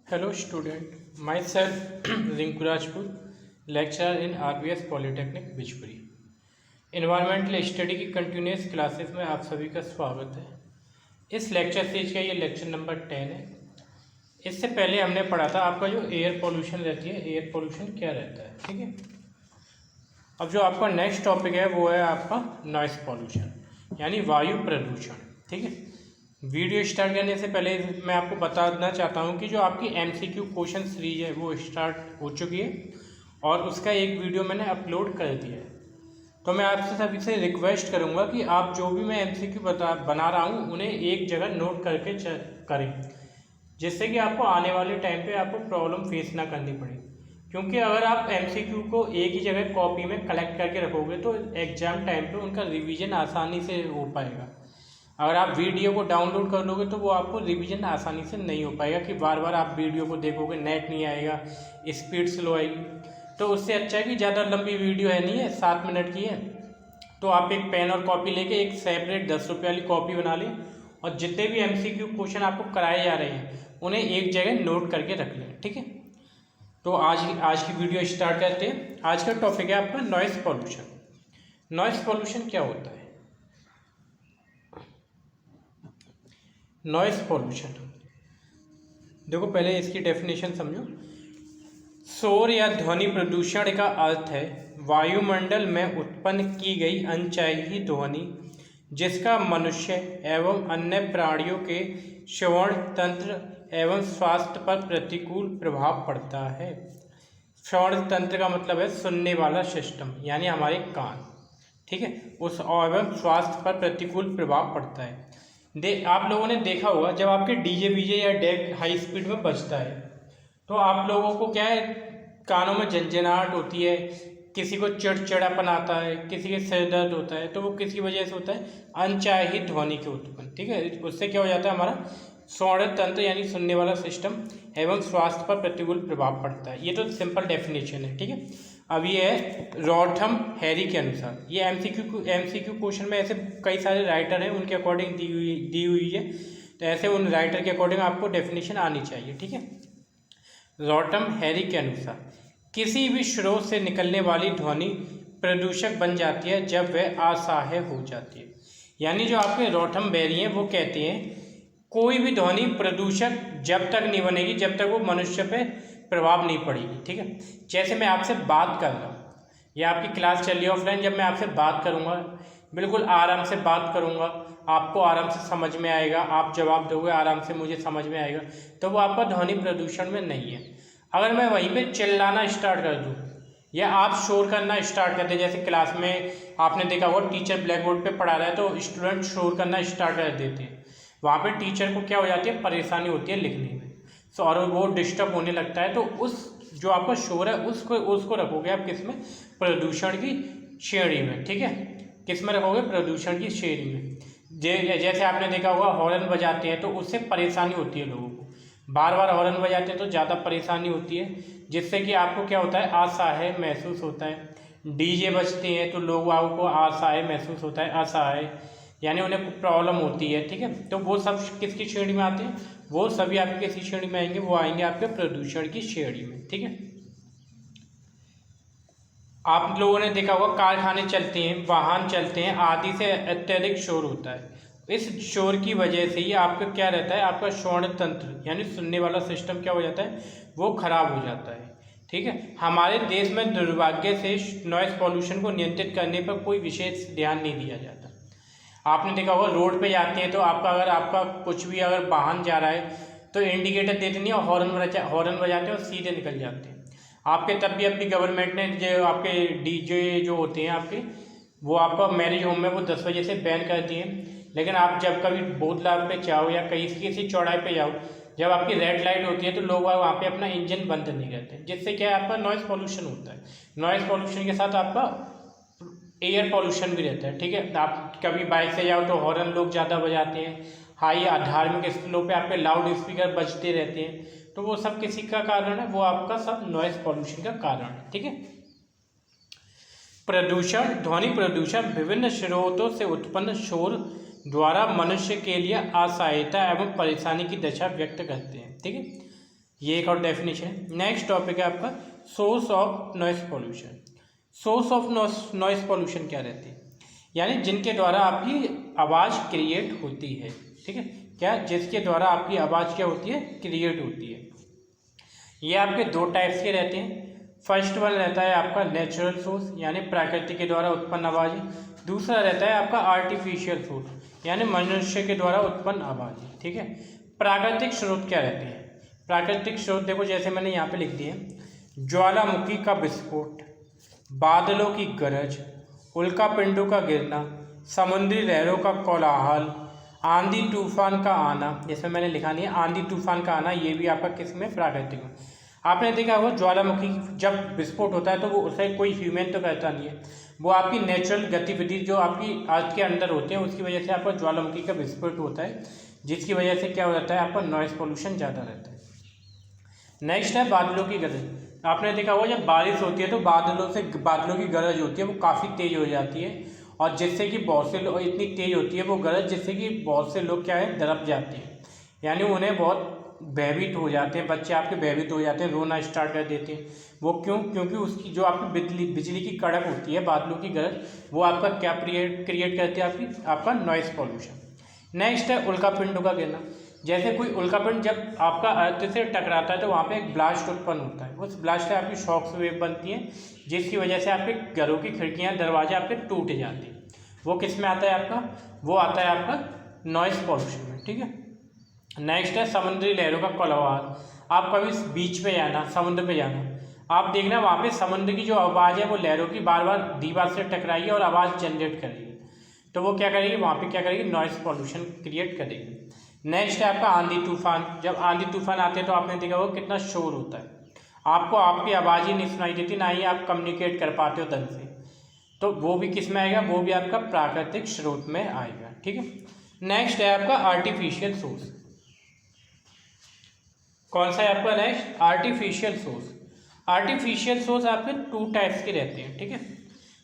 Hello student, myself Rinku Rajput, lecturer in RBS Polytechnic Bijpuri. Environmental study की continuous classes में आप सभी का स्वागत है। इस लेक्चर सीरीज का ये लेक्चर नंबर 10 है। इससे पहले हमने पढ़ा था आपका जो एयर पोल्यूशन रहती है, एयर पोल्यूशन क्या रहता है, ठीक है। अब जो आपका नेक्स्ट टॉपिक है वो है आपका नॉइस पोल्यूशन यानी वायु प्रदूषण, ठीक है। वीडियो स्टार्ट करने से पहले मैं आपको बताना चाहता हूं कि जो आपकी एमसीक्यू क्वेश्चन सीरीज है वो स्टार्ट हो चुकी है और उसका एक वीडियो मैंने अपलोड कर दिया है। तो मैं आपसे सभी से रिक्वेस्ट करूंगा कि आप जो भी मैं एमसीक्यू बना रहा हूं उन्हें एक जगह नोट करके करें, जिससे कि आपको आने वाले टाइम पे आपको प्रॉब्लम फेस ना करनी पड़े। क्योंकि अगर आप एमसीक्यू को एक ही जगह कॉपी में कलेक्ट करके रखोगे तो एग्जाम टाइम पे उनका रिवीजन आसानी से हो पाएगा। अगर आप वीडियो को डाउनलोड कर लोगे तो वो आपको रिवीजन आसानी से नहीं हो पाएगा कि बार बार आप वीडियो को देखोगे, नेट नहीं आएगा, स्पीड स्लो आएगी। तो उससे अच्छा है कि ज़्यादा लंबी वीडियो है नहीं है, 7 मिनट की है, तो आप एक पेन और कॉपी लेके एक सेपरेट 10 रुपये वाली कॉपी बना लें और जितने भी एमसीक्यू क्वेश्चन आपको कराए जा रहे हैं उन्हें एक जगह नोट करके रख लें, ठीक है। तो आज की वीडियो स्टार्ट करते हैं। आज का टॉपिक है आपका नॉइस पॉल्यूशन। नॉइस पॉल्यूशन क्या होता है? नॉइस पॉल्यूशन, देखो पहले इसकी डेफिनेशन समझो। शोर या ध्वनि प्रदूषण का अर्थ है वायुमंडल में उत्पन्न की गई अनचाही ध्वनि जिसका मनुष्य एवं अन्य प्राणियों के श्रवण तंत्र एवं स्वास्थ्य पर प्रतिकूल प्रभाव पड़ता है। श्रवण तंत्र का मतलब है सुनने वाला सिस्टम यानी हमारे कान, ठीक है, उस एवं स्वास्थ्य पर प्रतिकूल प्रभाव पड़ता है। आप लोगों ने देखा होगा जब आपके डीजे बीजे या डेक हाई स्पीड में बजता है तो आप लोगों को क्या है, कानों में झंझनाहट होती है, किसी को चिड़चिड़ापन आता है, किसी के सिर दर्द होता है, तो वो किसी वजह से होता है अनचाही ध्वनि के उत्पन्न, ठीक है। उससे क्या हो जाता है, हमारा श्रवण तंत्र यानी सुनने वाला सिस्टम एवं स्वास्थ्य पर प्रतिकूल प्रभाव पड़ता है। ये तो सिंपल डेफिनेशन है, ठीक है। अब ये है रॉथम हैरी के अनुसार, ये एमसीक्यू क्वेश्चन में ऐसे कई सारे राइटर हैं उनके अकॉर्डिंग दी हुई है, तो ऐसे उन राइटर के अकॉर्डिंग आपको डेफिनेशन आनी चाहिए, ठीक है। रॉथम हैरी के अनुसार किसी भी स्रोत से निकलने वाली ध्वनि प्रदूषक बन जाती है जब वह असह्य हो जाती है। यानी जो आपके रॉथम बेरी हैं वो कहते हैं कोई भी ध्वनि प्रदूषक जब तक नहीं बनेगी जब तक वो मनुष्य पे प्रभाव नहीं पड़ेगी, ठीक है। जैसे मैं आपसे बात कर रहा हूँ या आपकी क्लास चल रही है ऑफलाइन, जब मैं आपसे बात करूँगा बिल्कुल आराम से बात करूँगा, आपको आराम से समझ में आएगा, आप जवाब दोगे आराम से मुझे समझ में आएगा, तो वो आपका ध्वनि प्रदूषण में नहीं है। अगर मैं वहीं पे चिल्लाना स्टार्ट कर दूँ या आप शोर करना स्टार्ट कर दें, जैसे क्लास में आपने देखा होगा टीचर ब्लैक बोर्ड पर पढ़ा रहा है तो स्टूडेंट शोर करना स्टार्ट कर देते हैं, वहाँ पर टीचर को क्या हो जाती है, परेशानी होती है लिखने में, और वो डिस्टर्ब होने लगता है। तो उस जो आपका शोर है उसको रखोगे आप किस में, प्रदूषण की श्रेणी में, ठीक है। किस में रखोगे, प्रदूषण की श्रेणी में। जैसे आपने देखा होगा हॉर्न बजाते हैं तो उससे परेशानी होती है लोगों को, बार बार हॉर्न बजाते हैं तो ज़्यादा परेशानी होती है, जिससे कि आपको क्या होता है, असहाय महसूस होता है। डीजे बजते हैं तो लोगों को असहाय महसूस होता है, असहाय यानी उन्हें प्रॉब्लम होती है, ठीक है। तो वो सब किसकी श्रेणी में आते हैं, वो सभी आपके किसी श्रेणी में आएंगे, वो आएंगे आपके प्रदूषण की श्रेणी में, ठीक है। आप लोगों ने देखा होगा कारखाने चलते हैं, वाहन चलते हैं, आदि से अत्यधिक शोर होता है। इस शोर की वजह से ही आपका क्या रहता है, आपका श्रवण तंत्र यानी सुनने वाला सिस्टम क्या हो जाता है, वो खराब हो जाता है, ठीक है। हमारे देश में दुर्भाग्य से नॉइस पॉल्यूशन को नियंत्रित करने पर कोई विशेष ध्यान नहीं दिया जाता। आपने देखा होगा रोड पे जाते हैं तो अगर आपका कुछ भी अगर वाहन जा रहा है तो इंडिकेटर देते नहीं और हॉर्न बजाते हैं और सीधे निकल जाते हैं। आपके तब भी अपनी गवर्नमेंट ने जो आपके डीजे जो होते हैं आपके, वो आपका मैरिज होम में वो 10 बजे से बैन कर दिए, लेकिन आप जब कभी बोतला पे जाओ या किसी चौड़ाई पे जाओ, जब आपकी रेड लाइट होती है तो लोग वहाँ पे अपना इंजन बंद नहीं करते, जिससे क्या है आपका नॉइस पॉल्यूशन होता है। नॉइस पॉल्यूशन के साथ आपका एयर पॉल्यूशन भी रहता है, ठीक है। आप कभी बाइक से जाओ तो हॉर्न लोग ज़्यादा बजाते हैं, हाई धार्मिक स्थलों पे आपके लाउड स्पीकर बजते रहते हैं, तो वो सब किसी का कारण है, वो आपका सब नॉइस पॉल्यूशन का कारण है, ठीक है। प्रदूषण, ध्वनि प्रदूषण विभिन्न स्रोतों से उत्पन्न शोर द्वारा मनुष्य के लिए असहायता एवं परेशानी की दशा व्यक्त करते हैं, ठीक है। ये एक और डेफिनेशन है। नेक्स्ट टॉपिक है आपका source of noise pollution. Source of noise pollution क्या रहती है, यानी जिनके द्वारा आपकी आवाज़ क्रिएट होती है। ठीक है, क्या, जिसके द्वारा आपकी आवाज़ क्या होती है, क्रिएट होती है। ये आपके दो टाइप्स के रहते हैं। फर्स्ट वन रहता है आपका नेचुरल सोर्स, यानी प्रकृति के द्वारा उत्पन्न आवाज़। दूसरा रहता है आपका आर्टिफिशियल सोर्स, यानी मनुष्य के द्वारा उत्पन्न आवाज़। ठीक है, प्राकृतिक स्रोत क्या रहते हैं। प्राकृतिक स्रोत देखो, जैसे मैंने यहाँ पे लिख दिए, ज्वालामुखी का विस्फोट, बादलों की गरज, उल्का पिंडों का गिरना, समुद्री लहरों का कोलाहल, आंधी तूफान का आना। जैसे मैंने लिखा नहीं है, आंधी तूफान का आना, ये भी आपका किस में, प्राकृतिक में। आपने देखा होगा ज्वालामुखी जब विस्फोट होता है तो वो उसे कोई ह्यूमन तो करता नहीं है, वो आपकी नेचुरल गतिविधि जो आपकी अर्थ के अंदर होते हैं उसकी वजह से आपका ज्वालामुखी का विस्फोट होता है, जिसकी वजह से क्या हो जाता है, आपका नॉइस पोल्यूशन ज़्यादा रहता है। नेक्स्ट है बादलों की गरज। आपने देखा होगा जब बारिश होती है तो बादलों की गरज होती है, वो काफ़ी तेज़ हो जाती है, और जिससे कि बहुत से लोग, इतनी तेज़ होती है वो गरज, जिससे कि बहुत से लोग क्या है, दरप जाते हैं, यानी उन्हें बहुत भयभीत हो जाते हैं, बच्चे आपके भयभीत हो जाते हैं, रोना स्टार्ट कर देते हैं। वो क्यों, क्योंकि उसकी जो आपकी बिजली की कड़क होती है, बादलों की गरज, वो आपका क्या क्रिएट करती है, आपका नॉइस पॉल्यूशन। नेक्स्ट है उल्का पिंडों का गिरना। जैसे कोई उल्का पिंड जब आपका अर्थ से टकराता है तो वहाँ पे एक ब्लास्ट उत्पन्न होता है, उस ब्लास्ट से आपकी शॉक्स वेव बनती हैं, जिसकी वजह से आपके घरों की खिड़कियाँ, दरवाजे आपके टूट जाते हैं। वो किस में आता है आपका, वो आता है आपका नॉइस पॉल्यूशन में। ठीक है, नेक्स्ट है समुद्री लहरों का कोलाहल। आप कभी बीच पे जाना, समुद्र पे जाना, आप देखना वहाँ पे समुद्र की जो आवाज़ है वो लहरों की बार बार दीवार से टकराएगी और आवाज़ जनरेट करेगी, तो वो क्या करेगी, वहाँ पे क्या करेगी, नॉइस पॉल्यूशन क्रिएट करेगी। नेक्स्ट है आपका आंधी तूफान। जब आंधी तूफान आते हैं तो आपने देखा होगा कितना शोर होता है, आपको आपकी आवाज़ ही नहीं सुनाई देती, ना ही आप कम्युनिकेट कर पाते हो ढंग से, तो वो भी किस में आएगा, वो भी आपका प्राकृतिक स्रोत में आएगा। ठीक है, नेक्स्ट है आपका आर्टिफिशियल सोर्स। कौन सा है आपका next, artificial source. Artificial source आपके टू टाइप्स के रहते हैं। ठीक है,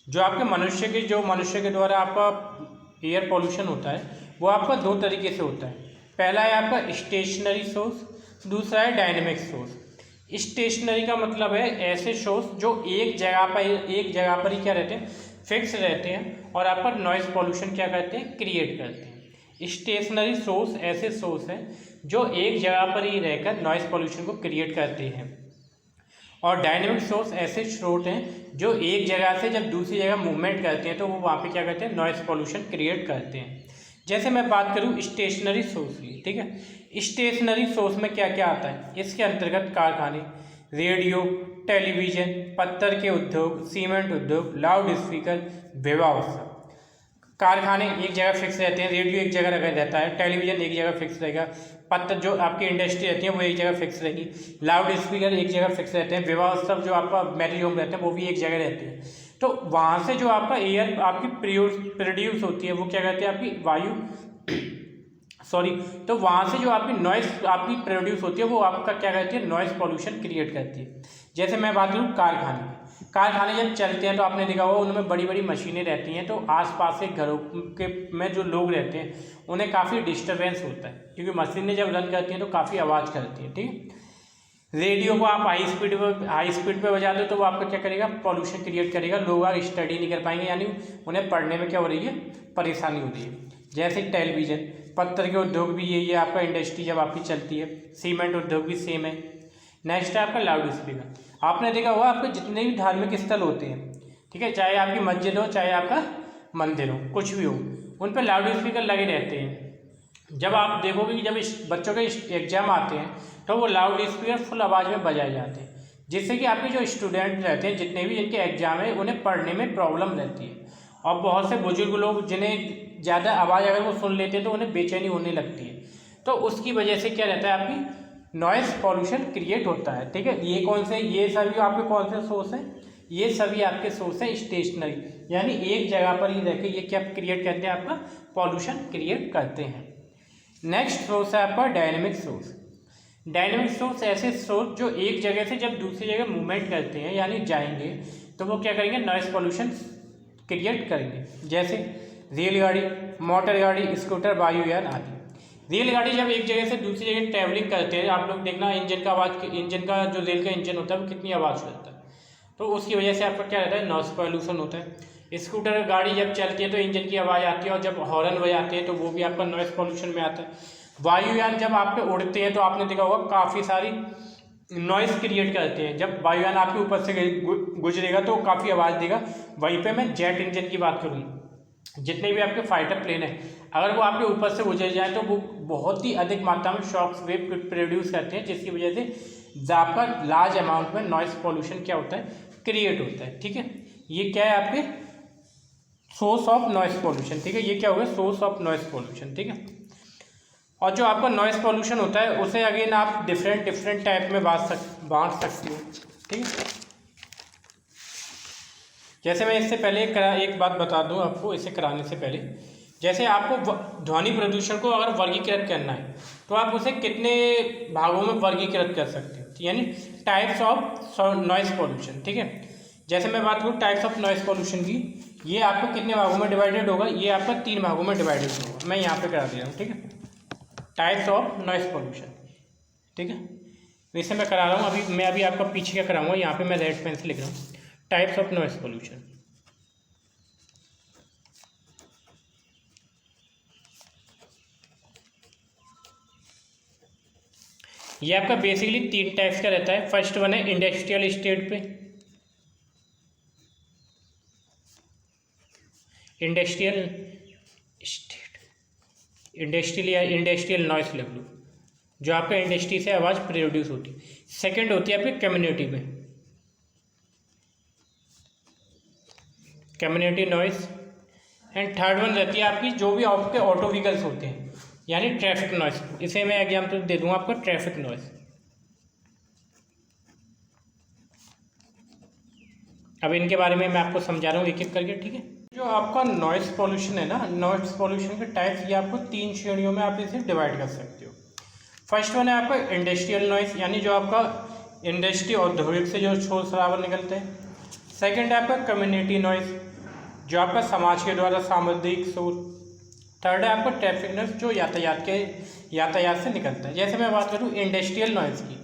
जो आपके मनुष्य के द्वारा आपका एयर पोल्यूशन होता है वो आपका दो तरीके से होता है। पहला है आपका स्टेशनरी सोर्स, दूसरा है डायनेमिक सोर्स। स्टेशनरी का मतलब है ऐसे सोर्स जो एक जगह पर ही क्या रहते हैं, फिक्स रहते हैं, और आपका नॉइस पॉल्यूशन क्या करते हैं, क्रिएट करते हैं। स्टेशनरी सोर्स ऐसे सोर्स हैं जो एक जगह पर ही रहकर नॉइस पॉल्यूशन को क्रिएट करते हैं, और डायनेमिक सोर्स ऐसे स्रोत हैं जो एक जगह से जब दूसरी जगह मूवमेंट करते हैं तो वो वहाँ पे क्या करते हैं, नॉइस पॉल्यूशन क्रिएट करते हैं। जैसे मैं बात करूँ स्टेशनरी सोर्स की। ठीक है, स्टेशनरी सोर्स में क्या क्या आता है, इसके अंतर्गत कारखाने, रेडियो, टेलीविज़न, पत्थर के उद्योग, सीमेंट उद्योग, लाउड स्पीकर, विवाह उत्सव। कारखाने एक जगह फिक्स रहते हैं, रेडियो एक जगह रहता है, टेलीविज़न एक जगह फिक्स रहेगा, पत्थर जो आपकी इंडस्ट्री रहती है वो एक जगह फिक्स रहेगी, लाउड स्पीकर एक जगह फिक्स रहते हैं, विवाह उत्सव जो आपका मैरिज होम रहते हैं वो भी एक जगह रहते हैं। तो वहाँ से जो आपका एयर आपकी प्रोड्यूस होती है वो क्या कहते हैं, आपकी वायु तो वहाँ से जो आपकी नॉइस आपकी प्रोड्यूस होती है वो आपका क्या कहती है, नॉइस पॉल्यूशन क्रिएट करती है। जैसे मैं बात करूँ कारखाने जब चलते हैं तो आपने देखा होगा उनमें बड़ी बड़ी मशीनें रहती हैं, तो आसपास के घरों के में जो लोग रहते हैं उन्हें काफ़ी डिस्टर्बेंस होता है, क्योंकि मशीनें जब रन करती हैं तो काफ़ी आवाज़ करती हैं। ठीक है, रेडियो को आप हाई स्पीड पे बजा दो तो वो आपका क्या करेगा, पॉल्यूशन क्रिएट करेगा, लोग आप स्टडी नहीं कर पाएंगे, यानी उन्हें पढ़ने में क्या हो रही है, परेशानी हो रही है। जैसे टेलीविज़न, पत्थर के उद्योग भी यही है, आपका इंडस्ट्री जब आपकी चलती है, सीमेंट उद्योग भी सेम है। नेक्स्ट है आपका लाउड स्पीकर। आपने देखा होगा आपके जितने भी धार्मिक स्थल होते हैं, ठीक है, चाहे आपकी मस्जिद हो चाहे आपका मंदिर हो, कुछ भी हो, उन पर लाउड स्पीकर लगे रहते हैं। जब आप देखोगे कि जब बच्चों के एग्जाम आते हैं तो वो लाउड स्पीकर फुल आवाज़ में बजाए जाते हैं, जिससे कि आपके जो स्टूडेंट रहते हैं, जितने भी जिनके एग्जाम है, उन्हें पढ़ने में प्रॉब्लम रहती है। और बहुत से बुजुर्ग लोग जिन्हें ज़्यादा आवाज़ अगर वो सुन लेते हैं तो उन्हें बेचैनी होने लगती है, तो उसकी वजह से क्या रहता है, आपकी नॉइस पॉल्यूशन क्रिएट होता है। ठीक है, ये कौन से, ये सभी आपके कौन से सोर्स हैं, ये सभी आपके सोर्स हैं स्टेशनरी, यानी एक जगह पर ही रहकर ये क्या क्रिएट करते हैं, आपका पॉल्यूशन क्रिएट करते हैं। नेक्स्ट सोर्स है आपका डायनेमिक सोर्स। डायनेमिक सोर्स ऐसे सोर्स जो एक जगह से जब दूसरी जगह मूवमेंट करते हैं, यानी जाएंगे, तो वो क्या करेंगे, नॉइस पॉल्यूशन क्रिएट करेंगे। जैसे रेलगाड़ी, मोटर गाड़ी, स्कूटर, वायुयान आदि। रेलगाड़ी जब एक जगह से दूसरी जगह ट्रैवलिंग करते हैं, आप लोग देखना इंजन का आवाज़, इंजन का जो रेल का इंजन होता है वो कितनी आवाज़ करता है, तो उसकी वजह से आपका क्या रहता है, नॉइस पॉल्यूशन होता है। स्कूटर गाड़ी जब चलती है तो इंजन की आवाज़ आती है, और जब हॉर्न बजाते हैं तो वो भी आपका नॉइस पॉल्यूशन में आता है। वायुयान जब आप पे उड़ते हैं तो आपने देखा होगा काफ़ी सारी नॉइस क्रिएट करते हैं। जब वायुयान आपके ऊपर से गुजरेगा तो काफ़ी आवाज़ देगा। वहीं पे मैं जेट इंजन की बात करूँ, जितने भी आपके फाइटर प्लेन है, अगर वो आपके ऊपर से गुजर जाए तो वो बहुत ही अधिक मात्रा में शॉक वेव प्रोड्यूस करते हैं, जिसकी वजह से आपका लार्ज अमाउंट में नॉइस पॉल्यूशन क्या होता है, क्रिएट होता है। ठीक है, ये क्या है आपके सोर्स ऑफ नॉइस पॉल्यूशन। ठीक है, ये क्या होगा, सोर्स ऑफ नॉइस पॉल्यूशन। ठीक है, और जो आपका नॉइस पॉल्यूशन होता है उसे अगेन आप डिफरेंट टाइप में बांट सकते हो। ठीक है, जैसे मैं इससे पहले एक बात बता दूं आपको, इसे कराने से पहले, जैसे आपको ध्वनि प्रदूषण को अगर वर्गीकृत करना है तो आप उसे कितने भागों में वर्गीकृत कर सकते हो, यानी टाइप्स ऑफ नॉइस पॉल्यूशन। ठीक है, जैसे मैं बात करूँ टाइप्स ऑफ नॉइस पॉल्यूशन की, ये आपको कितने भागों में डिवाइडेड होगा, ये आपका 3 भागों में डिवाइडेड होगा। मैं यहाँ पे करा दे रहा हूँ। ठीक है, टाइप्स ऑफ नॉइस पॉल्यूशन। ठीक है, वैसे मैं करा रहा हूँ अभी, मैं अभी आपका पीछे क्या कराऊंगा, यहाँ पे मैं रेड पेन से लिख रहा हूँ टाइप्स ऑफ नॉइस पॉल्यूशन। ये आपका बेसिकली 3 टाइप्स का रहता है। फर्स्ट वन है इंडस्ट्रियल स्टेट पे, इंडस्ट्रियल नॉइस लिख लो, जो आपका इंडस्ट्री से आवाज़ प्रोड्यूस होती है। सेकंड होती है आपकी कम्युनिटी में, community noise. And third one रहती है आपकी जो भी आपके ऑटो व्हीकल्स होते हैं, यानी ट्रैफिक नॉइस। इसे मैं एग्जाम्पल दे दूंगा आपको, ट्रैफिक नॉइस। अब इनके बारे में मैं आपको समझा रहा हूँ एक एक करके। ठीक है, जो आपका नॉइस पॉल्यूशन है ना, नॉइस पॉल्यूशन के टाइप्स ये आपको 3 श्रेणियों में आप इसे डिवाइड कर सकते हो। फर्स्ट वन है आपका इंडस्ट्रियल नॉइस, यानी जो आपका इंडस्ट्री औद्योगिक से जो शोर शराबा निकलते हैं। सेकंड है आपका कम्युनिटी नॉइस, जो आपका समाज के द्वारा सामुदायिक शोर। थर्ड है आपका ट्रैफिक नॉइस, जो यातायात से निकलता है। जैसे मैं बात करूँ इंडस्ट्रियल नॉइस की,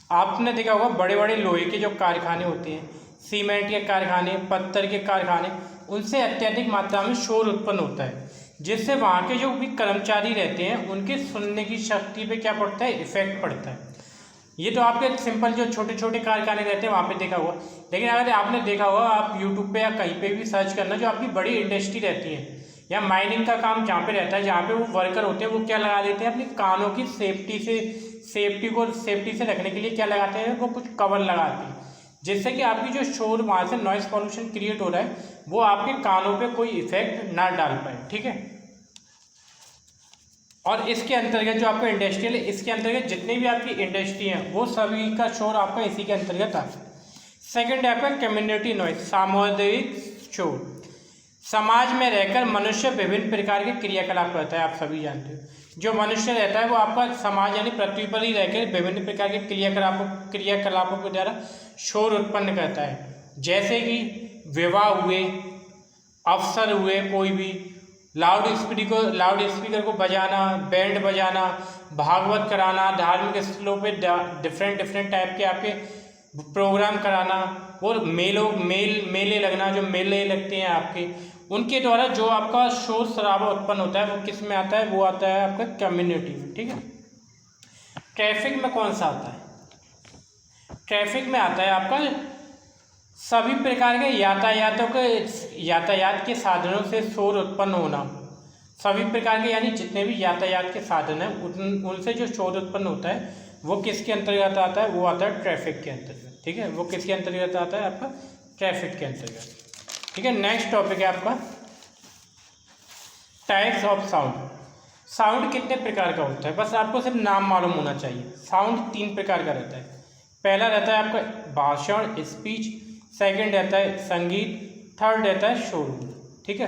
आपने देखा होगा बड़े बड़े लोहे के जो कारखाने होते हैं, सीमेंट के कारखाने, पत्थर के कारखाने, उनसे अत्यधिक मात्रा में शोर उत्पन्न होता है, जिससे वहाँ के जो भी कर्मचारी रहते हैं उनके सुनने की शक्ति पे क्या पड़ता है, इफेक्ट पड़ता है। ये तो आपके सिंपल जो छोटे छोटे कारखाने रहते हैं वहाँ पे देखा हुआ, लेकिन अगर आपने देखा होगा आप यूट्यूब पे या कहीं पे भी सर्च करना, जो आपकी बड़ी इंडस्ट्री रहती है या माइनिंग का काम जहाँ पे रहता है, जहाँ पे वो वर्कर होते हैं, वो क्या लगा देते हैं अपने कानों की सेफ्टी से रखने के लिए क्या लगाते हैं, वो कुछ कवर लगाते हैं, जिससे कि आपकी जो शोर वहाँ से नॉइस पॉल्यूशन क्रिएट हो रहा है वो आपके कानों पे कोई इफेक्ट ना डाल पाए। ठीक है, और इसके अंतर्गत जो आपका इंडस्ट्रियल है, इसके अंतर्गत जितनी भी आपकी इंडस्ट्री हैं वो सभी का शोर आपका इसी के अंतर्गत आता है। सेकेंड है आपका कम्युनिटी नॉइस, सामुदायिक शोर। समाज में रहकर मनुष्य विभिन्न प्रकार के क्रियाकलाप करता है, आप सभी जानते हो। जो मनुष्य रहता है वो आपका समाज यानी पृथ्वी पर ही रहकर विभिन्न प्रकार के क्रियाकलापों के द्वारा शोर उत्पन्न करता है, जैसे कि विवाह हुए, अवसर हुए, कोई भी लाउड स्पीकर को बजाना, बैंड बजाना, भागवत कराना, धार्मिक स्थलों पे डिफरेंट टाइप के आपके प्रोग्राम कराना, और मेले लगना, जो मेले लगते हैं आपके, उनके द्वारा जो आपका शोर शराबा उत्पन्न होता है वो किस में आता है, वो आता है आपका कम्युनिटी में। ठीक है, ट्रैफिक में कौन सा आता है, ट्रैफिक में आता है आपका सभी प्रकार के यातायात के साधनों से शोर उत्पन्न होना। सभी प्रकार के यानी जितने भी यातायात के साधन हैं उनसे जो शोर उत्पन्न होता है वो किसके अंतर्गत आता है, वो आता है ट्रैफिक के अंतर्गत। ठीक है, वो किसके अंतर्गत आता है, आपका ट्रैफिक के अंतर्गत। ठीक है, नेक्स्ट टॉपिक है आपका टाइप्स ऑफ साउंड। साउंड कितने प्रकार का होता है, बस आपको सिर्फ नाम मालूम होना चाहिए। साउंड 3 प्रकार का रहता है। पहला रहता है आपका भाषण, स्पीच। सेकंड रहता है संगीत। थर्ड रहता है शोर। ठीक है,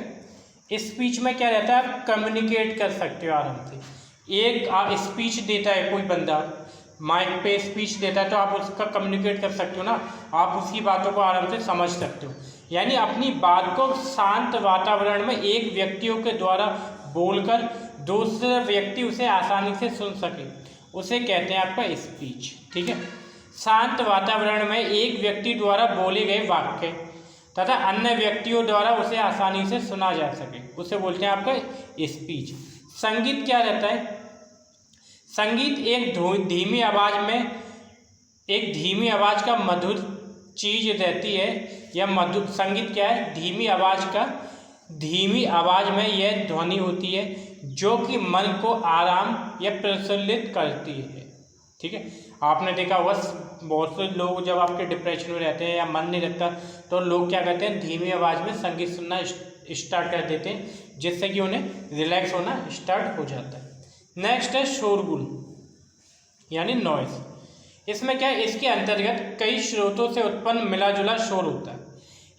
स्पीच में क्या रहता है, आप कम्युनिकेट कर सकते हो आराम से। एक स्पीच देता है कोई बंदा, माइक पे स्पीच देता है, तो आप उसका कम्युनिकेट कर सकते हो ना, आप उसकी बातों को आराम से समझ सकते हो। यानी अपनी बात को शांत वातावरण में एक व्यक्तियों के द्वारा बोलकर दूसरा व्यक्ति उसे आसानी से सुन सके, उसे कहते हैं आपका स्पीच। ठीक है। शांत वातावरण में एक व्यक्ति द्वारा बोले गए वाक्य तथा अन्य व्यक्तियों द्वारा उसे आसानी से सुना जा सके, उसे बोलते हैं आपका स्पीच। संगीत क्या रहता है? संगीत एक धीमी आवाज़ का मधुर चीज रहती है, या मधुर संगीत क्या है? धीमी आवाज़ में यह ध्वनि होती है जो कि मन को आराम या प्रफुल्लित करती है। ठीक है। आपने देखा होगा बहुत से लोग जब आपके डिप्रेशन में रहते हैं या मन नहीं लगता तो लोग क्या करते हैं, धीमी आवाज़ में संगीत सुनना स्टार्ट कर देते हैं, जिससे कि उन्हें रिलैक्स होना स्टार्ट हो जाता है। नेक्स्ट है शोरगुल यानी नॉइज़। इसमें क्या है, इसके अंतर्गत कई स्रोतों से उत्पन्न मिला जुला शोर होता है।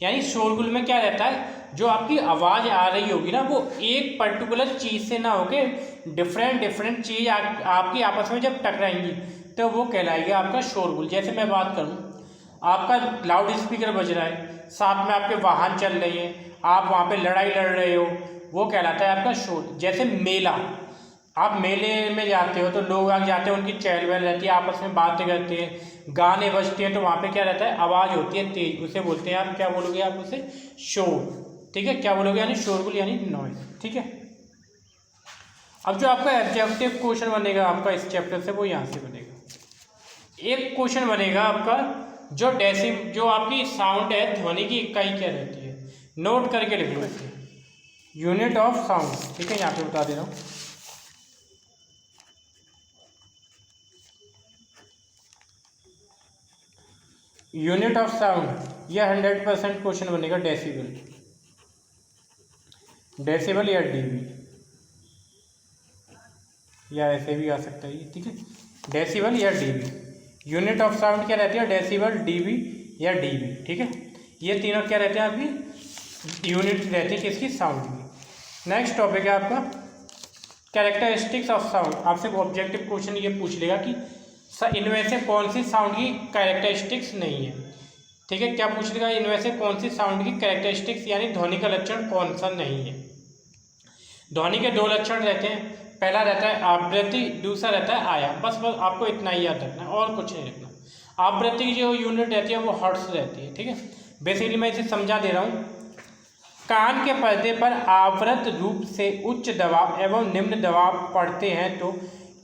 यानी शोरगुल में क्या रहता है, जो आपकी आवाज़ आ रही होगी ना, वो एक पर्टिकुलर चीज़ से ना होके डिफरेंट चीज़ आपकी आपस में जब टकराएंगी तो वो कहलाएगा आपका शोरगुल। जैसे मैं बात करूँ, आपका लाउड स्पीकर बज रहा है, साथ में आपके वाहन चल रहे हैं, आप वहाँ पे लड़ाई लड़ रहे हो, वो कहलाता है आपका शोर। जैसे मेला, आप मेले में जाते हो तो लोग आगे जाते हैं, उनकी चहल पहल रहती है, आपस में बातें करते हैं, गाने बजते हैं, तो वहाँ पे क्या रहता है, आवाज़ होती है तेज, उसे बोलते हैं आप क्या बोलोगे, आप उसे शोर। ठीक है। क्या बोलोगे, यानी शोरगुल यानी नॉइज। ठीक है। अब जो आपका ऑब्जेक्टिव क्वेश्चन बनेगा आपका इस चैप्टर से, वो यहाँ से बनेगा। एक क्वेश्चन बनेगा आपका, जो आपकी साउंड है, ध्वनि की इकाई क्या रहती है, नोट करके लिख लो इसे, यूनिट ऑफ साउंड। ठीक है, यहाँ पे बता दे रहा हूँ। यूनिट ऑफ साउंड, यह 100% क्वेश्चन बनेगा। डेसिबल या डीबी, या ऐसे भी आ सकता है ये। ठीक है। डेसिबल या डीबी, यूनिट ऑफ साउंड क्या रहती है, डेसिबल, डीबी या डीबी। ठीक है। ये तीनों क्या रहते हैं आपकी यूनिट रहती है किसकी, साउंड की। नेक्स्ट टॉपिक है आपका कैरेक्टरिस्टिक्स ऑफ साउंड। आपसे ऑब्जेक्टिव क्वेश्चन ये पूछ लेगा कि इनमें से कौन सी साउंड की कैरेक्टरिस्टिक्स नहीं है। ठीक है। क्या पूछ लेगा, इनमें से कौन सी साउंड की कैरेक्टरिस्टिक्स यानी ध्वनि का लक्षण कौन सा नहीं है। ध्वनि के दो लक्षण रहते हैं, पहला रहता है आवृत्ति, दूसरा रहता है आयाम। बस आपको इतना ही याद रखना है और कुछ नहीं रखना। आवृत्ति की जो यूनिट रहती है वो हर्ट्ज रहती है। ठीक है। बेसिकली मैं इसे समझा दे रहा हूँ। कान के पर्दे पर आवृत रूप से उच्च दबाव एवं निम्न दबाव पड़ते हैं तो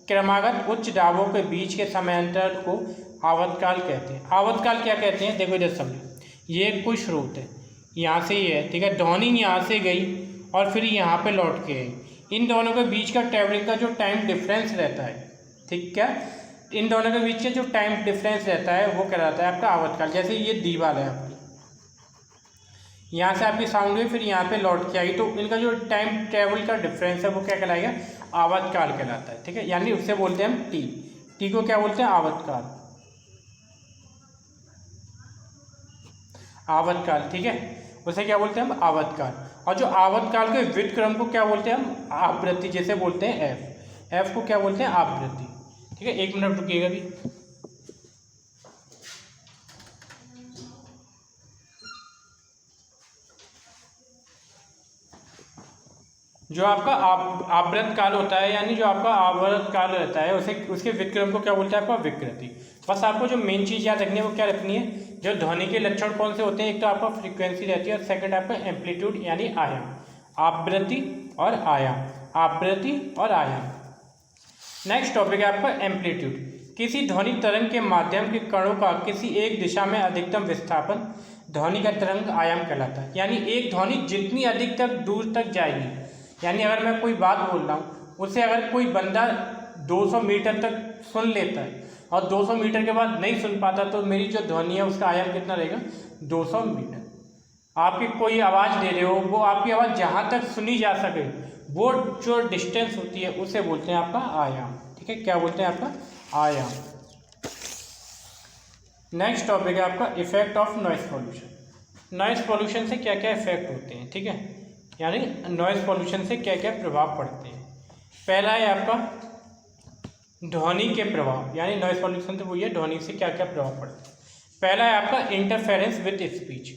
क्रमागत उच्च दाबों के बीच के समयांतर को आवर्तकाल कहते हैं। आवर्तकाल क्या कहते हैं, देखो इधर समझो, ये कोई स्रोत है, यहाँ से ये है। ठीक है। ध्वनि यहाँ से गई और फिर यहाँ पे लौट के आई, इन दोनों के बीच का ट्रैवलिंग का जो टाइम डिफरेंस रहता है, ठीक क्या, इन दोनों के बीच का जो टाइम डिफरेंस रहता है वो कहलाता है आपका आवर्तकाल। जैसे ये दीवार है आपकी, यहाँ से आपकी साउंड हुई फिर यहाँ पे लौट के आई, तो इनका जो टाइम ट्रैवल का डिफरेंस है वो क्या कहलाएगा, आवर्तकाल कहलाता है। ठीक है। यानी उससे बोलते हैं हम टी को क्या बोलते हैं, आवर्तकाल। ठीक है, उसे क्या बोलते हैं हम, आवर्तकाल। और जो आवर्तकाल के व्युत्क्रम को क्या बोलते हैं हम, आवृत्ति, जैसे बोलते हैं एफ को क्या बोलते हैं, आवृत्ति। ठीक है। 1 मिनट रुकिएगा भी। जो आपका आवृत काल होता है, यानी जो आपका आवर्त काल रहता है, उसे उसके विक्रम को क्या बोलते हैं, आपका विकृति। बस आपको जो मेन चीज़ याद रखनी है वो क्या रखनी है, जो ध्वनि के लक्षण कौन से होते हैं, एक तो आपका फ्रीक्वेंसी रहती है और सेकंड आपका एम्पलीट्यूड यानी आयाम, आवृत्ति और आयाम, आवृत्ति और आयाम। नेक्स्ट टॉपिक है आपका एम्पलीट्यूड। किसी ध्वनि तरंग के माध्यम के कणों का किसी एक दिशा में अधिकतम विस्थापन ध्वनि का तरंग आयाम कहलाता है। यानी एक ध्वनि जितनी अधिक तक दूर तक जाएगी, यानी अगर मैं कोई बात बोल रहा हूँ, उसे अगर कोई बंदा 200 मीटर तक सुन लेता है और 200 मीटर के बाद नहीं सुन पाता, तो मेरी जो ध्वनि है उसका आयाम कितना रहेगा, 200 मीटर। आपकी कोई आवाज़ दे रहे हो, वो आपकी आवाज़ जहाँ तक सुनी जा सके, वो जो डिस्टेंस होती है उसे बोलते हैं आपका आयाम। ठीक है। क्या बोलते हैं, आपका आयाम। नेक्स्ट टॉपिक है आपका effect of noise pollution. Noise pollution से क्या क्या इफेक्ट होते हैं, ठीक है, यानी नॉइस पॉल्यूशन से क्या क्या प्रभाव पड़ते हैं। पहला है आपका ध्वनि के प्रभाव, यानी नॉइस पॉल्यूशन तो वही है, ध्वनि से क्या क्या प्रभाव पड़ता है। पहला है आपका इंटरफेरेंस विद स्पीच,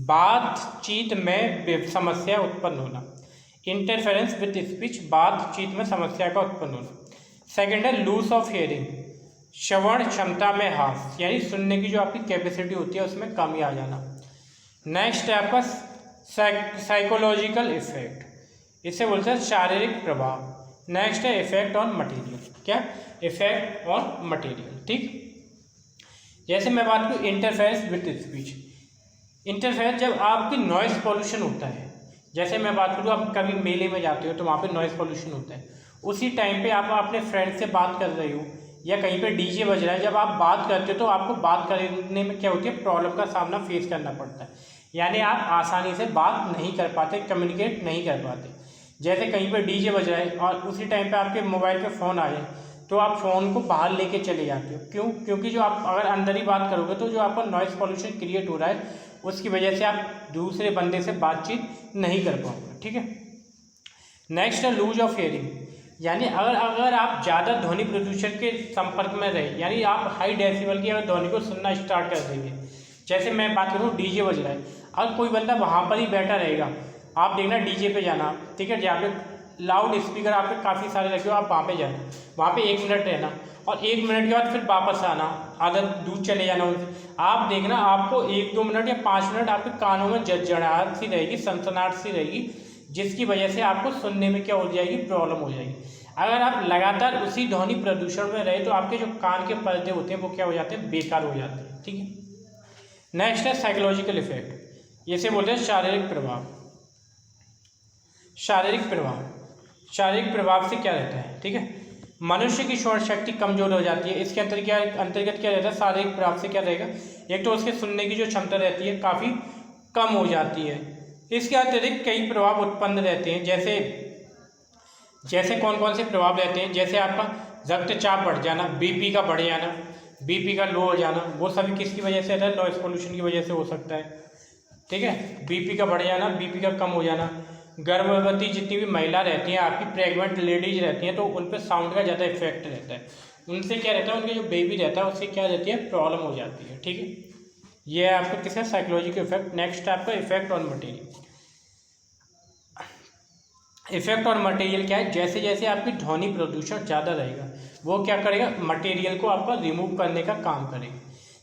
बातचीत में समस्या उत्पन्न होना। इंटरफेरेंस विद स्पीच, बातचीत में समस्या का उत्पन्न होना। सेकेंड है लूज ऑफ हियरिंग, श्रवण क्षमता में ह्रास, यानी सुनने की जो आपकी कैपेसिटी होती है उसमें कमी आ जाना। नेक्स्ट है आपका साइकोलॉजिकल इफेक्ट, इसे बोलते हैं शारीरिक प्रभाव। नेक्स्ट है इफेक्ट ऑन मटेरियल, क्या इफेक्ट ऑन मटेरियल, ठीक। जैसे मैं बात करूँ इंटरफेरेंस विद स्पीच, इंटरफेरेंस जब आपकी नॉइज़ पॉल्यूशन होता है, जैसे मैं बात करूँ आप कभी मेले में जाते हो तो वहाँ पे नॉइज़ पॉल्यूशन होता है, उसी टाइम पे आप अपने फ्रेंड से बात कर रहे हो या कहीं पे डीजे बज रहा है, जब आप बात करते हो तो आपको बात करने में क्या होती है, प्रॉब्लम का सामना फेस करना पड़ता है, यानी आप आसानी से बात नहीं कर पाते, कम्युनिकेट नहीं कर पाते। जैसे कहीं पे डीजे बज रहा है और उसी टाइम पे आपके मोबाइल पे फ़ोन आ जाए तो आप फ़ोन को बाहर लेके चले जाते हो, क्यों? क्योंकि जो आप अगर अंदर ही बात करोगे तो जो आपका नॉइज़ पॉल्यूशन क्रिएट हो रहा है उसकी वजह से आप दूसरे बंदे से बातचीत नहीं कर पाओगे, ठीक है। नेक्स्ट है लूज ऑफ हियरिंग, यानी अगर आप ज़्यादा ध्वनि प्रदूषण के संपर्क में रहे, यानी आप हाई डेसिबल की अगर ध्वनि को सुनना स्टार्ट कर देंगे, जैसे मैं बात करूँ डीजे बज रहा है, अगर कोई बंदा वहाँ पर ही बैठा रहेगा, आप देखना डीजे पे जाना, ठीक है, जहाँ पे लाउड स्पीकर आपके काफ़ी सारे रखे हो, आप वहाँ पे जाना, वहाँ पे 1 मिनट रहना और 1 मिनट के बाद फिर वापस आना, आधा दूर चले जाना उनसे। आप देखना आपको 1-2 मिनट या 5 मिनट आपके कानों में जड़जड़ाहट सी रहेगी, सनसनाहट सी रहेगी, जिसकी वजह से आपको सुनने में क्या हो जाएगी, प्रॉब्लम हो जाएगी। अगर आप लगातार उसी ध्वनि प्रदूषण में रहे तो आपके जो कान के पर्दे होते हैं वो क्या हो जाते हैं, बेकार हो जाते हैं, ठीक है। नेक्स्ट है साइकोलॉजिकल इफेक्ट, इसे बोलते हैं शारीरिक प्रभाव। शारीरिक प्रभाव से क्या रहता है, ठीक है, मनुष्य की श्रवण शक्ति कमजोर हो जाती है। इसके अंतर्गत क्या रहता है, शारीरिक प्रभाव से क्या रहेगा, एक तो उसके सुनने की जो क्षमता रहती है काफ़ी कम हो जाती है। इसके अतिरिक्त कई प्रभाव उत्पन्न रहते हैं, जैसे कौन कौन से प्रभाव रहते हैं, जैसे आपका रक्तचाप बढ़ जाना, बीपी का बढ़ जाना, बीपी का लो हो जाना, वो सभी किसकी वजह से रहता है, नॉइज़ पोल्यूशन की वजह से हो सकता है, ठीक है। बीपी का बढ़ जाना, बीपी का कम हो जाना। गर्भवती जितनी भी महिला रहती हैं, आपकी प्रेग्नेंट लेडीज रहती हैं, तो उन पर साउंड का ज़्यादा इफेक्ट रहता है, उनसे क्या रहता है, उनके जो बेबी रहता है उससे क्या रहती है, प्रॉब्लम हो जाती है, ठीक है। ये है आपका किसका, साइकोलॉजिकल इफेक्ट। नेक्स्ट आपका effect on material. Effect on material क्या है, जैसे जैसे आपकी ध्वनि प्रदूषण ज़्यादा रहेगा वो क्या करेगा, मटेरियल को आपका रिमूव करने का काम करेगा।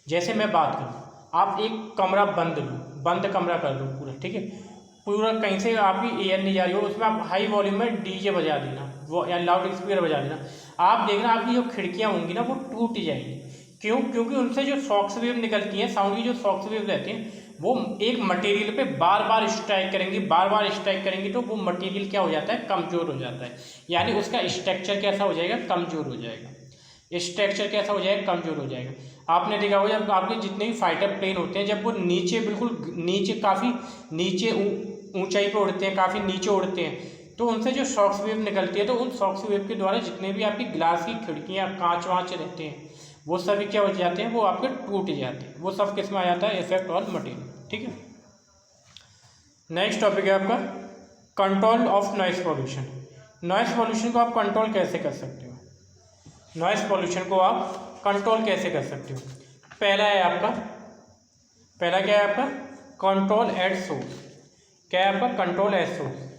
जैसे मैं बात करूँ, आप एक कमरा बंद कमरा कर लो पूरा, ठीक है, पूरा कहीं से आपकी एयर नहीं जा रही हो, उसमें आप हाई वॉल्यूम में डीजे बजा देना, वो या लाउड स्पीकर बजा देना, आप देखना आपकी जो खिड़कियाँ होंगी ना वो टूट जाएंगी। क्यों? क्योंकि उनसे जो शॉक्स वेव निकलती हैं, साउंड की जो शॉक्स वेव रहती हैं, वो एक मटेरियल पे बार बार स्ट्राइक करेंगी, तो वो मटेरियल क्या हो जाता है, कमज़ोर हो जाता है, यानी उसका स्ट्रक्चर कैसा हो जाएगा, कमज़ोर हो जाएगा। स्ट्रक्चर कैसा हो जाएगा, कमज़ोर हो जाएगा। आपने देखा होगा जब आपके जितने भी फाइटर प्लेन होते हैं, जब वो नीचे बिल्कुल नीचे काफ़ी नीचे ऊंचाई पर उड़ते हैं, काफ़ी नीचे उड़ते हैं, तो उनसे जो शॉक्स वेव निकलती है, तो उन शॉक्स वेव के द्वारा जितने भी आपकी ग्लास की खिड़कियाँ, कांच वाँच रहते हैं, वो सभी क्या हो जाते हैं, वो आपके टूट जाते हैं। वो सब किस में आ जाता है, इफेक्ट ऑन मटेरियल, ठीक है। नेक्स्ट टॉपिक है आपका control of noise pollution. Noise pollution को आप कंट्रोल कैसे कर सकते हो, नॉइस पॉल्यूशन को आप कंट्रोल कैसे कर सकते हो। पहला क्या है आपका कंट्रोल एट सोर्स। क्या है आपका control at source.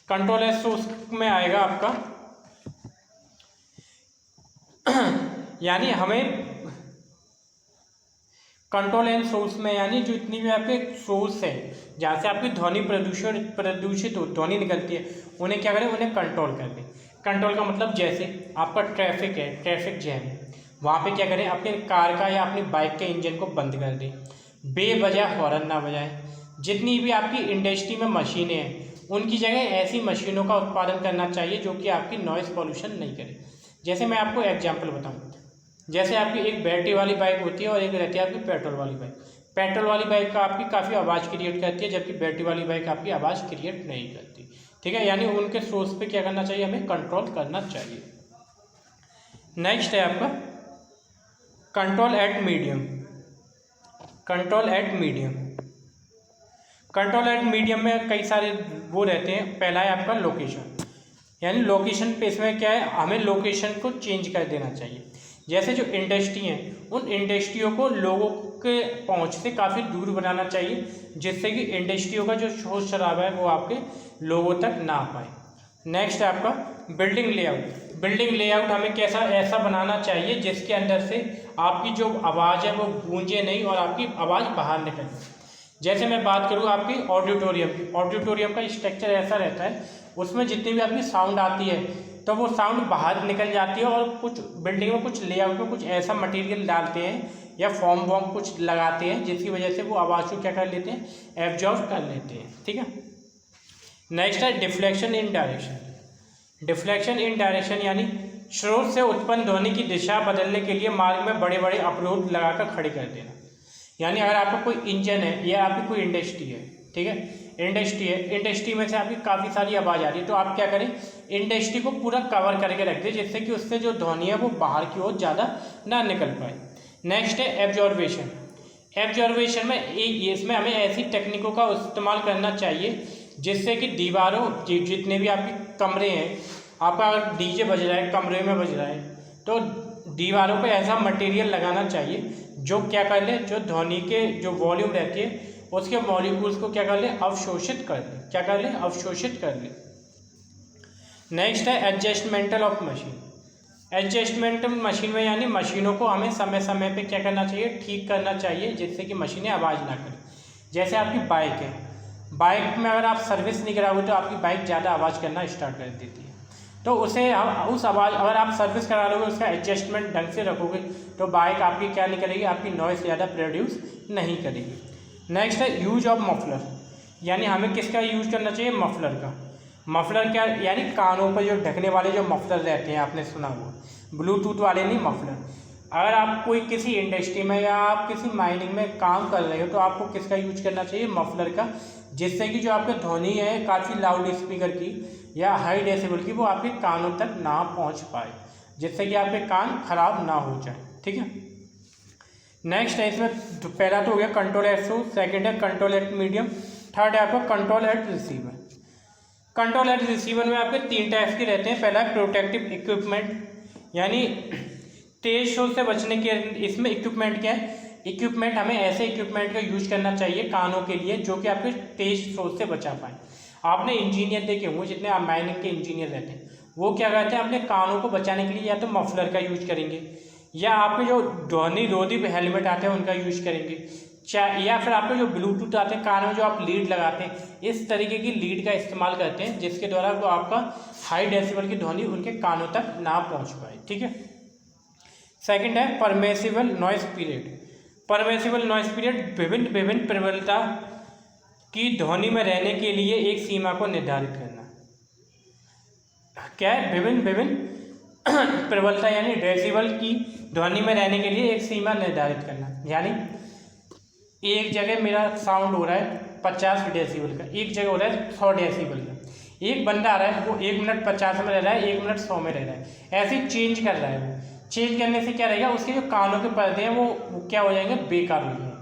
Control at source में आएगा आपका यानी हमें कंट्रोल एंड सोर्स में, यानी जो इतनी भी आपके सोर्स है जहाँ से आपकी ध्वनि प्रदूषित ध्वनि निकलती है, उन्हें क्या करें, उन्हें कंट्रोल कर दें। कंट्रोल का मतलब जैसे आपका ट्रैफिक है, ट्रैफिक जैम है, वहाँ पे क्या करें, अपनी कार का या अपनी बाइक के इंजन को बंद कर दें, बेवजह हॉर्न ना बजाएं। जितनी भी आपकी इंडस्ट्री में मशीनें हैं, उनकी जगह ऐसी मशीनों का उत्पादन करना चाहिए जो कि आपकी नॉइज़ पॉल्यूशन नहीं करे। जैसे मैं आपको एग्जांपल बताऊं, जैसे आपकी एक बैटरी वाली बाइक होती है और एक रहती है आपकी पेट्रोल वाली बाइक। पेट्रोल वाली बाइक का आपकी काफ़ी आवाज़ क्रिएट करती है, जबकि बैटरी वाली बाइक आपकी आवाज़ क्रिएट नहीं करती, ठीक है। यानी उनके सोर्स पे क्या करना चाहिए, हमें कंट्रोल करना चाहिए। नेक्स्ट है आपका control at medium. Control at medium में कई सारे वो रहते हैं। पहला है आपका लोकेशन, यानी लोकेशन पे इसमें क्या है, हमें लोकेशन को चेंज कर देना चाहिए। जैसे जो इंडस्ट्री हैं उन इंडस्ट्रियों को लोगों के पहुंच से काफ़ी दूर बनाना चाहिए, जिससे कि इंडस्ट्रियों का जो शोर शराबा है वो आपके लोगों तक ना आ पाए। नेक्स्ट है आपका बिल्डिंग लेआउट। बिल्डिंग लेआउट हमें कैसा ऐसा बनाना चाहिए जिसके अंदर से आपकी जो आवाज़ है वो गूंजे नहीं और आपकी आवाज़ बाहर निकले। जैसे मैं बात करूँ आपकी ऑडिटोरियम की, ऑडिटोरियम का स्ट्रक्चर ऐसा रहता है उसमें जितनी भी आपकी साउंड आती है तो वो साउंड बाहर निकल जाती है, और कुछ बिल्डिंग में कुछ लेआउट में कुछ ऐसा मटेरियल डालते हैं या फॉर्म वॉर्म कुछ लगाते हैं जिसकी वजह से वो आवाज़ को क्या कर लेते हैं, एब्जॉर्ब कर लेते हैं। ठीक है। नेक्स्ट है deflection in direction. Deflection in direction यानी स्रोत से उत्पन्न ध्वनि की दिशा बदलने के लिए मार्ग में बड़े बड़े अवरोध लगाकर खड़े कर देना। यानी अगर आपका कोई इंजन है या आपकी कोई इंडस्ट्री है, ठीक है, इंडस्ट्री है, इंडस्ट्री में से आपकी काफ़ी सारी आवाज़ आ रही है, तो आप क्या करें, इंडस्ट्री को पूरा कवर करके रख दें जिससे कि उससे जो ध्वनि है वो बाहर की ओर ज़्यादा ना निकल पाए। नेक्स्ट है एब्जॉर्बेशन। एब्जॉर्बेशन में इसमें हमें ऐसी टेक्निकों का इस्तेमाल करना चाहिए जिससे कि दीवारों जितने भी आपके कमरे हैं, आपका अगर डीजे बज रहा है कमरे में बज रहा है तो दीवारों पे ऐसा मटेरियल लगाना चाहिए जो क्या कर ले, जो ध्वनि के जो वॉल्यूम रहती है उसके मॉलिक्यूल्स को क्या कर ले, अवशोषित कर ले, क्या कर ले, अवशोषित कर ले। नेक्स्ट है एडजस्टमेंटल ऑफ मशीन। एडजस्टमेंटल मशीन में यानी मशीनों को हमें समय समय पे क्या करना चाहिए, ठीक करना चाहिए जिससे कि मशीनें आवाज़ ना करें। जैसे आपकी बाइक है, बाइक में अगर आप सर्विस नहीं कराओगे तो आपकी बाइक ज़्यादा आवाज़ करना स्टार्ट कर देती है, तो उसे उस आवाज़ अगर आप सर्विस करा लोगे, उसका एडजस्टमेंट ढंग से रखोगे तो बाइक आपकी क्या नहीं करेगी, आपकी नॉइस ज़्यादा प्रोड्यूस नहीं करेगी। नेक्स्ट है यूज ऑफ मफलर। यानी हमें किसका यूज करना चाहिए, मफलर का। मफलर क्या, यानी कानों पर जो ढकने वाले जो मफलर रहते हैं, आपने सुना वो ब्लूटूथ वाले नहीं, मफलर। अगर आप कोई किसी इंडस्ट्री में या आप किसी माइनिंग में काम कर रहे हो तो आपको किसका यूज करना चाहिए, मफलर का, जिससे कि जो आपकी ध्वनि है काफ़ी लाउड स्पीकर की या हाई डेसिबल की वो आपके कानों तक ना पहुंच पाए, जिससे कि आपके कान खराब ना हो जाए। ठीक है। नेक्स्ट है इसमें पहला तो हो गया कंट्रोल एट सोर्स, सेकंड है कंट्रोल एट मीडियम, थर्ड है आपका control at receiver. Control at receiver में आपके 3 टाइप्स के रहते हैं। पहला है प्रोटेक्टिव इक्विपमेंट, यानी तेज शोर से बचने के, इसमें इक्विपमेंट क्या है, इक्विपमेंट हमें ऐसे इक्विपमेंट का यूज करना चाहिए कानों के लिए जो कि आपके तेज शोर से बचा पाए। आपने इंजीनियर देखे होंगे, जितने आप माइनिंग के इंजीनियर रहते हैं वो क्या करते हैं, अपने कानों को बचाने के लिए या तो मफलर का यूज करेंगे या आपके जो ध्वनि रोधी हेलमेट आते हैं उनका यूज करेंगे, या फिर आपके जो ब्लूटूथ आते हैं कानों में जो आप लीड लगाते हैं, इस तरीके की लीड का इस्तेमाल करते हैं जिसके द्वारा वो आपका हाई डेसिबल की ध्वनि उनके कानों तक ना पहुंच पाए। ठीक है। सेकंड है परमेसिबल नॉइस पीरियड। परमेसिबल नॉइस पीरियड विभिन्न प्रबलता की ध्वनि में रहने के लिए एक सीमा को निर्धारित करना। क्या है, विभिन्न प्रबलता यानी डेसिबल की ध्वनि में रहने के लिए एक सीमा निर्धारित करना। यानी एक जगह मेरा साउंड हो रहा है 50 डेसिबल का, एक जगह हो रहा है 100 डेसिबल का, एक बंदा आ रहा है वो 1 मिनट 50 में रह रहा है, 1 मिनट 100 में रह रहा है, ऐसे चेंज कर रहा है। चेंज करने से क्या रहेगा, उसके जो कानों के पर्दे हैं वो क्या हो जाएंगे, बेकार हो जाएंगे।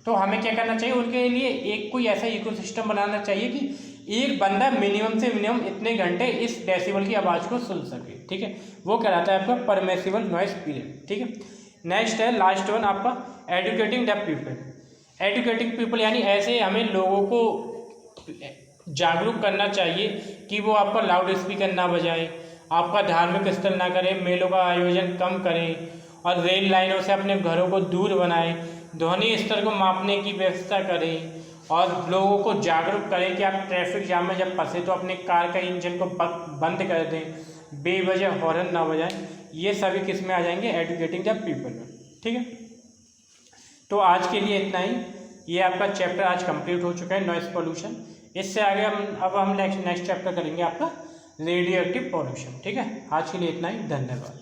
तो हमें क्या करना चाहिए, उनके लिए एक कोई ऐसा इकोसिस्टम बनाना चाहिए कि एक बंदा मिनिमम से मिनिमम इतने घंटे इस डेसिबल की आवाज़ को सुन सके। ठीक है, वो कहलाता है आपका परमिसिबल नॉइस पीरियड। ठीक है। नेक्स्ट है लास्ट वन आपका educating the people. Educating people यानी ऐसे हमें लोगों को जागरूक करना चाहिए कि वो आपका लाउड स्पीकर ना बजाएं, आपका धार्मिक स्थल ना करें, मेलों का आयोजन कम करें और रेल लाइनों से अपने घरों को दूर बनाएं, ध्वनि स्तर को मापने की व्यवस्था करें और लोगों को जागरूक करें कि आप ट्रैफिक जाम में जब फंसे तो अपने कार का इंजन को बंद कर दें, बेवजह हॉर्न ना बजाएं। ये सभी किस में आ जाएंगे, एडुकेटिंग द पीपल में। ठीक है। तो आज के लिए इतना ही। ये आपका चैप्टर आज कंप्लीट हो चुका है नॉइस पोल्यूशन। इससे आगे हम नेक्स्ट चैप्टर करेंगे आपका रेडियो एक्टिव पोल्यूशन। ठीक है। आज के लिए इतना ही, धन्यवाद।